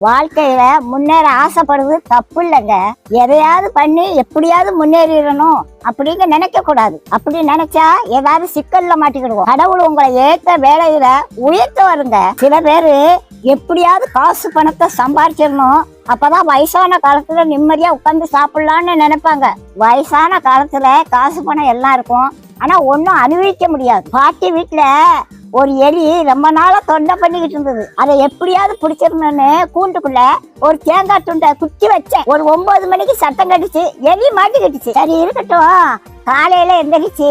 வாழ்க்கையில முன்னேற ஆசைப்படுறது தப்பு இல்லைங்க. எதையாவது பண்ணி எப்படியாவது முன்னேறிடணும் அப்படிங்க நினைக்க கூடாது. அப்படி நினைச்சா ஏதாவது சிக்கல்ல மாட்டிக்கிடுவோம். கடவுள் உங்களை ஏற்ற வேலையில உயர்த்த வருங்க. சில பேரு எப்படியாவது காசு பணத்தை சம்பாதிச்சிடணும், அப்பதான் வயசான காலத்துல நிம்மதியா உட்கார்ந்து சாப்பிடலான்னு நினைப்பாங்க. வயசான காலத்துல காசு பணம் எல்லாம் இருக்கும், ஆனா ஒன்னும் அனுபவிக்க முடியாது. பாட்டி வீட்டுல ஒரு எலி ரொம்ப நாளா தொண்டை பண்ணிக்கிட்டு இருந்தது. அதை எப்படியாவது பிடிச்சிடணும்னு கூண்டுக்குள்ள ஒரு தேங்காய் துண்டை குத்தி வச்சேன். ஒரு 9 மணிக்கு சத்தம் கட்டுச்சு, எலி மாட்டிக்கிட்டுச்சு. சரி இருக்கட்டும், காலையில எந்திரிச்சு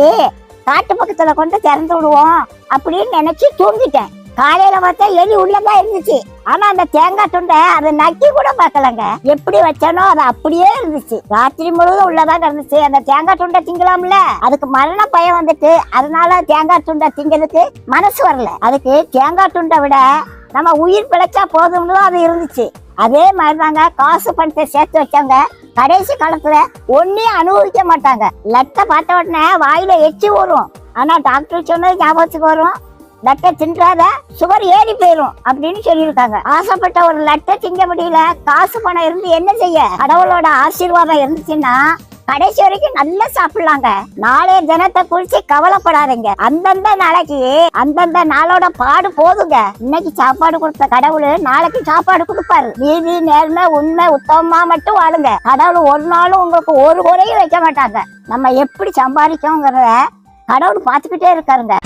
காட்டு பக்கத்துல கொண்டு திறந்து விடுவோம் அப்படின்னு நினைச்சு தூங்கிட்டேன். காலையில பார்த்தா எலி உள்ளதான் இருந்துச்சு. ஆனா அந்த தேங்காய் துண்டை அதை நக்கி கூட பார்க்கலங்க. எப்படி வச்சானோ அது அப்படியே இருந்துச்சு. ராத்திரி முழுவதும் உள்ளதான் இருந்துச்சு. அந்த தேங்காய் துண்டை திங்கலாம்ல, அதுக்கு மரண பயம் வந்துட்டு அதனால தேங்காய் துண்டை திங்கிறதுக்கு மனசு வரல. அதுக்கு தேங்காய் துண்டை விட நம்ம உயிர் பிழைச்சா போதும்னு அது இருந்துச்சு. அதே மாதிரிதாங்க காசு பணத்தை சேர்த்து வச்சாங்க கடைசி காலத்துல ஒன்னையும் அனுபவிக்க மாட்டாங்க. லட்டை பார்த்த உடனே வாயில எச்சி வரும், ஆனா டாக்டர் சொன்னது ஞாபகத்துக்கு வரும், லட்டை தின்றாத சுகர் ஏறி போயிரும் அப்படின்னு சொல்லியிருக்காங்க. ஆசைப்பட்ட ஒரு லட்டை திங்க முடியல, காசு பணம் இருந்து என்ன செய்ய? கடவுளோட ஆசீர்வாதம் இருந்துச்சுன்னா கடைசி வரைக்கும் நல்லா சாப்பிடலாங்க. நாளைய தினத்தை குறிச்சு கவலைப்படாதீங்க. அந்தந்த நாளைக்கு அந்தந்த நாளோட பாடு போதுங்க. இன்னைக்கு சாப்பாடு கொடுத்த கடவுள் நாளைக்கு சாப்பாடு கொடுப்பாரு. நீதி நேர்மை உண்மை உத்தமமா மட்டும் வாழுங்க. கடவுள் ஒரு நாளும் உங்களுக்கு ஒரு குறையும் வைக்க மாட்டாங்க. நம்ம எப்படி சம்பாதிக்கோங்கிறத கடவுள் பார்த்துக்கிட்டே இருக்காருங்க.